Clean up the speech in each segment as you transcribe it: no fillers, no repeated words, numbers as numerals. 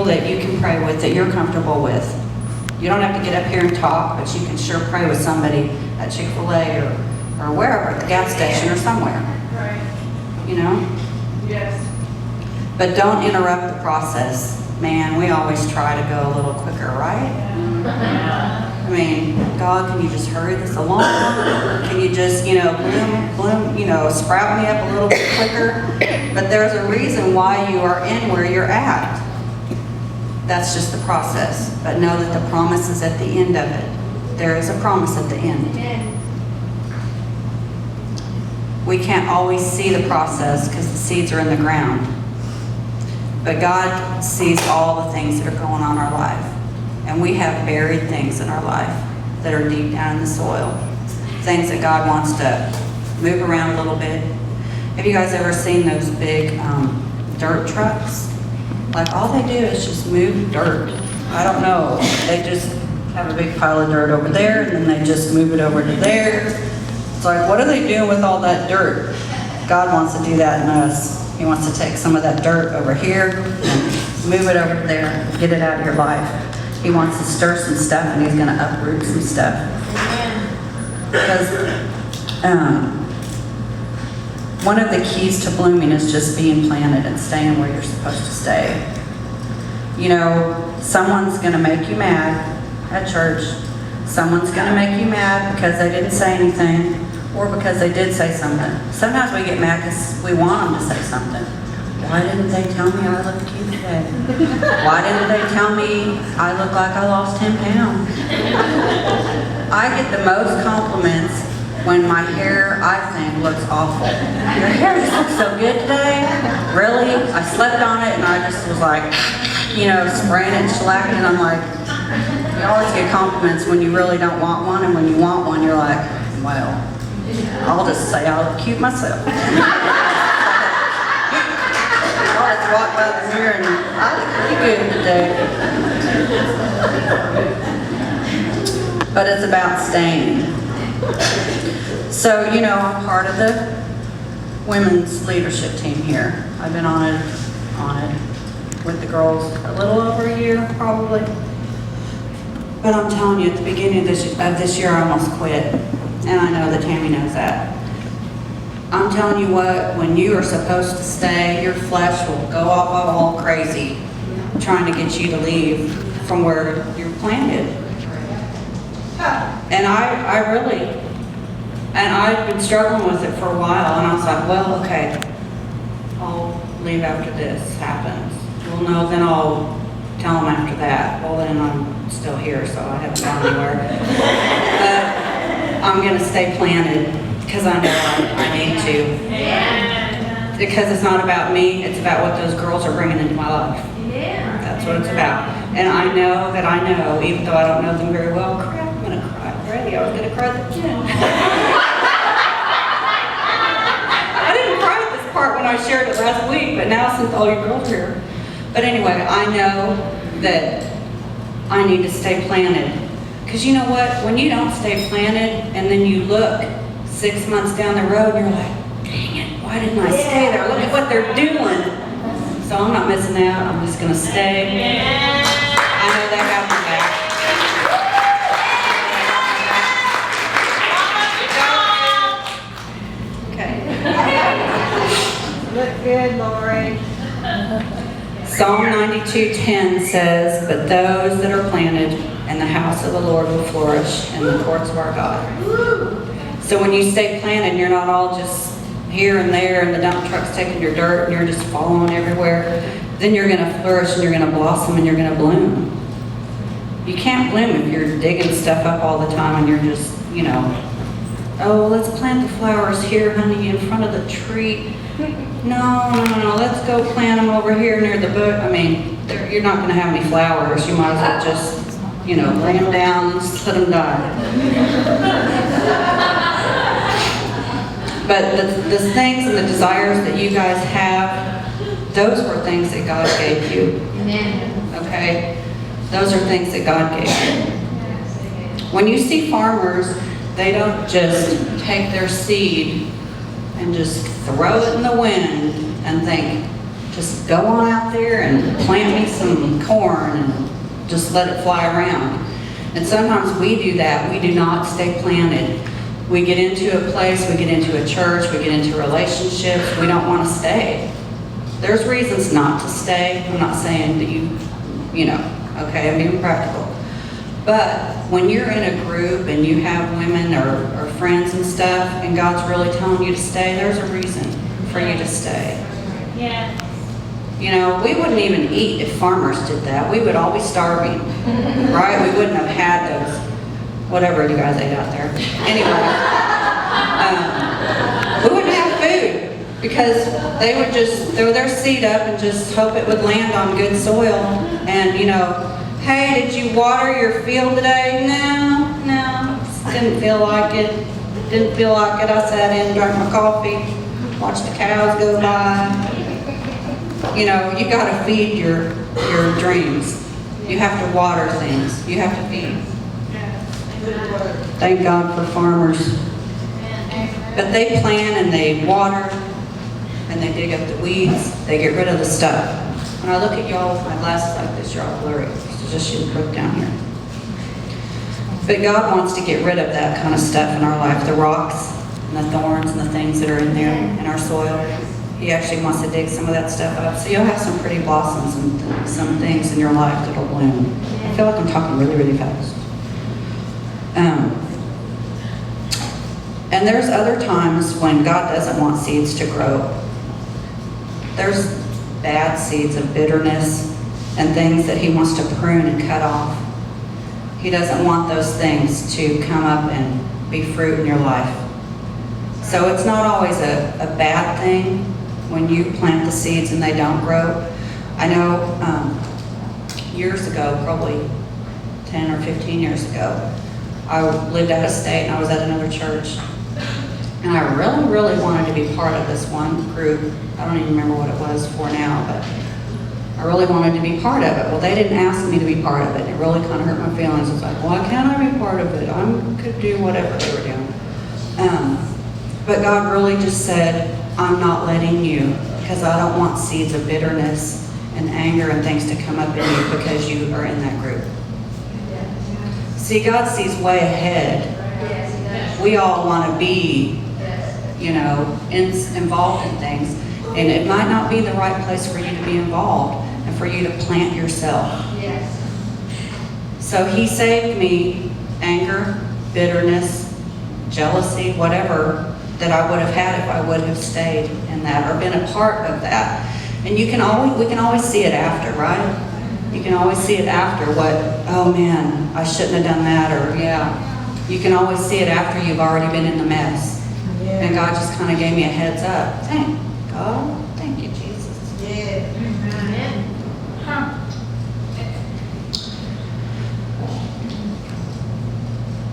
that you can pray with, that you're comfortable with. You don't have to get up here and talk, but you can sure pray with somebody at Chick-fil-A or wherever, at the gas station or somewhere. Right. You know? Yes. But don't interrupt the process. Man, we always try to go a little quicker, right? I mean, God, can you just hurry this along? Can you just, bloom, sprout me up a little bit quicker? But there's a reason why you are in where you're at. That's just the process. But know that the promise is at the end of it. There is a promise at the end. We can't always see the process because the seeds are in the ground. But God sees all the things that are going on in our life. And we have buried things in our life that are deep down in the soil. Things that God wants to move around a little bit. Have you guys ever seen those big dirt trucks? Like all they do is just move dirt. I don't know. They just have a big pile of dirt over there and then they just move it over to there. It's like, what are they doing with all that dirt? God wants to do that in us. He wants to take some of that dirt over here and move it over there and get it out of your life. He wants to stir some stuff and he's going to uproot some stuff. Because one of the keys to blooming is just being planted and staying where you're supposed to stay. You know, someone's going to make you mad at church. Someone's going to make you mad because they didn't say anything or because they did say something. Sometimes we get mad because we want them to say something. Why didn't they tell me I look cute today? Why didn't they tell me I look like I lost 10 pounds? I get the most compliments when my hair, I think, looks awful. Your hair just looks so good today. Really? I slept on it and I just was like, spraying it and shellacking it. I'm like, you always get compliments when you really don't want one, and when you want one, you're like, well, I'll just say I look cute myself. I'll just walk by the mirror and I look pretty good today. But it's about staying. So, I'm part of the women's leadership team here. I've been on it with the girls a little over a year, probably. But I'm telling you, at the beginning of this year, I almost quit. And I know that Tammy knows that. I'm telling you what, when you are supposed to stay, your flesh will go off all crazy trying to get you to leave from where you're planted. And I've been struggling with it for a while, and I was like, well, okay, I'll leave after this happens. Well, no, then I'll tell them after that. Well, then I'm still here, so I haven't gone anywhere. But I'm going to stay planted because I know I need to. Because it's not about me, it's about what those girls are bringing into my life. That's what it's about. And I know that I know, even though I don't know them very well, crap, I'm going to cry already. I was going to cry again. I didn't cry at this part when I shared it last week, but now since all you girls are here. But anyway, I know that I need to stay planted. Because you know what? When you don't stay planted and then you look 6 months down the road and you're like, dang it, why didn't I stay there? Look at what they're doing. So I'm not missing out. I'm just going to stay. I know they have my back. Okay. Look good, Lori. Psalm 92:10 says, but those that are planted in the house of the Lord will flourish in the courts of our God. So when you stay planted, you're not all just here and there and the dump truck's taking your dirt and you're just following everywhere. Then you're going to flourish and you're going to blossom and you're going to bloom. You can't bloom if you're digging stuff up all the time and you're just, oh, let's plant the flowers here, honey, in front of the tree. No, let's go plant them over here near the book. I mean, you're not going to have any flowers. You might as well just, lay them down and just let them die. But the things and the desires that you guys have, those were things that God gave you. Okay? Those are things that God gave you. When you see farmers, they don't just take their seed and just throw it in the wind and think, Just go on out there and plant me some corn and just let it fly around. And sometimes we do that. We do not stay planted. We get into a place, we get into a church, we get into relationships. We don't want to stay. There's reasons not to stay. I'm not saying that you know, okay, I'm being practical. But when you're in a group and you have women or friends and stuff, and God's really telling you to stay, there's a reason for you to stay. Yeah. You know, we wouldn't even eat if farmers did that. We would all be starving, right? We wouldn't have had those, whatever you guys ate out there. Anyway, we wouldn't have food because they would just throw their seed up and just hope it would land on good soil. And, you know, hey, did you water your field today? No, didn't feel like it. Didn't feel like it. I sat in, drank my coffee, watched the cows go by. You know, you got to feed your dreams. You have to water things. You have to feed. Thank God for farmers. But they plant and they water and they dig up the weeds. They get rid of the stuff. When I look at y'all with my glasses like this, you're all blurry. So just shoot broke down here. But God wants to get rid of that kind of stuff in our life. The rocks and the thorns and the things that are in there in our soil. He actually wants to dig some of that stuff up. So you'll have some pretty blossoms and some things in your life that'll bloom. I feel like I'm talking really, really fast. And there's other times when God doesn't want seeds to grow. There's bad seeds of bitterness and things that He wants to prune and cut off. He doesn't want those things to come up and be fruit in your life. So it's not always a bad thing when you plant the seeds and they don't grow. I know years ago, probably 10 or 15 years ago, I lived out of state and I was at another church. And I really, really wanted to be part of this one group. I don't even remember what it was for now, but I really wanted to be part of it. Well, they didn't ask me to be part of it. It really kind of hurt my feelings. It's like, why can't I be part of it? I could do whatever they were doing. But God really just said, I'm not letting you, because I don't want seeds of bitterness and anger and things to come up in you because you are in that group. See, God sees way ahead. We all want to be, you know, involved in things. And it might not be the right place for you to be involved and for you to plant yourself. So He saved me anger, bitterness, jealousy, whatever that I would have had if I would have stayed in that or been a part of that. And we can always see it after, right? You can always see it after oh man, I shouldn't have done that, or yeah. You can always see it after you've already been in the mess. Yeah. And God just kind of gave me a heads up. Thank God. Thank you, Jesus. Yeah.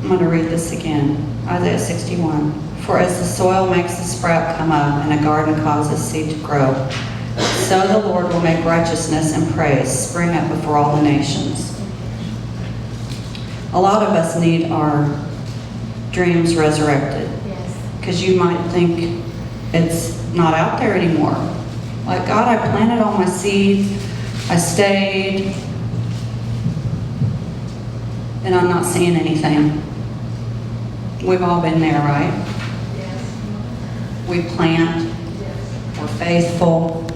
I'm going to read this again. Isaiah 61. For as the soil makes the sprout come up and a garden causes seed to grow, so the Lord will make righteousness and praise spring up before all the nations. A lot of us need our dreams resurrected. Because you might think it's not out there anymore. Like, God, I planted all my seeds, I stayed, and I'm not seeing anything. We've all been there, right? We plant, we're faithful,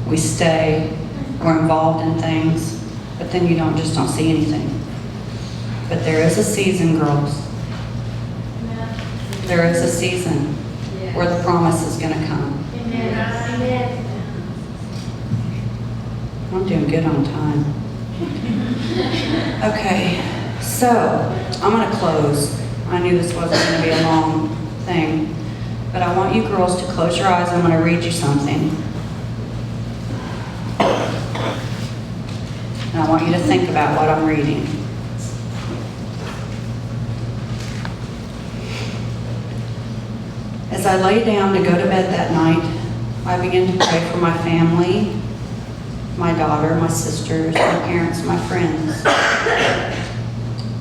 we stay, we're involved in things, but then you don't see anything. But there is a season, girls. There is a season where the promise is going to come. Amen. I'm doing good on time. Okay, so I'm going to close. I knew this wasn't going to be a long thing, but I want you girls to close your eyes. I'm going to read you something. And I want you to think about what I'm reading. As I lay down to go to bed that night, I began to pray for my family, my daughter, my sisters, my parents, my friends.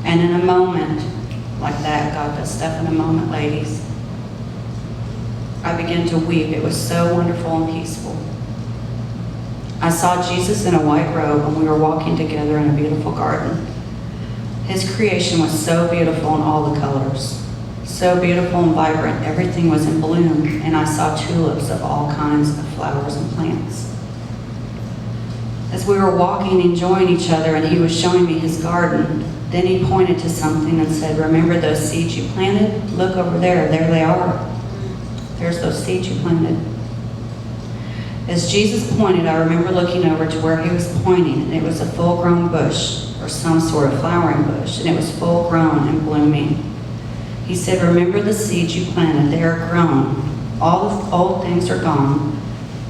And in a moment like that, God does stuff in a moment, ladies, I began to weep. It was so wonderful and peaceful. I saw Jesus in a white robe, and we were walking together in a beautiful garden. His creation was so beautiful in all the colors, so beautiful and vibrant. Everything was in bloom, and I saw tulips of all kinds of flowers and plants. As we were walking, enjoying each other, and he was showing me his garden, then he pointed to something and said, "Remember those seeds you planted? Look over there. There they are. There's those seeds you planted." As Jesus pointed, I remember looking over to where he was pointing, and it was a full-grown bush, or some sort of flowering bush, and it was full-grown and blooming. He said, "Remember the seeds you planted. They are grown. All the old things are gone,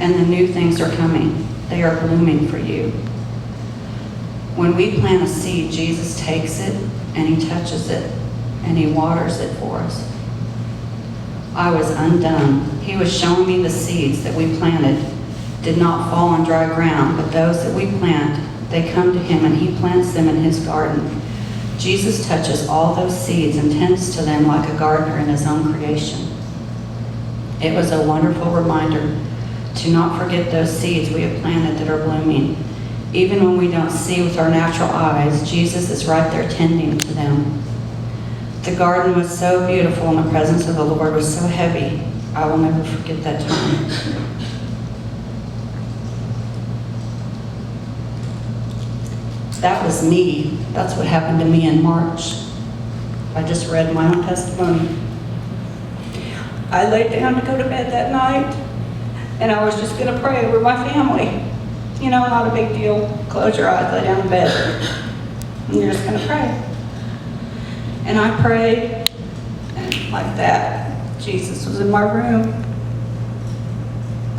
and the new things are coming. They are blooming for you." When we plant a seed, Jesus takes it, and he touches it, and he waters it for us. I was undone. He was showing me the seeds that we planted did not fall on dry ground, but those that we plant, they come to him, and he plants them in his garden. Jesus touches all those seeds and tends to them like a gardener in his own creation. It was a wonderful reminder to not forget those seeds we have planted that are blooming. Even when we don't see with our natural eyes, Jesus is right there tending to them. The garden was so beautiful, and the presence of the Lord was so heavy. I will never forget that time. That was me. That's what happened to me in March. I just read my own testimony. I laid down to go to bed that night, and I was just going to pray over my family. You know, not a big deal. Close your eyes, lay down in bed, and you're just going to pray. And I prayed, and like that, Jesus was in my room.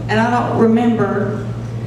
And I don't remember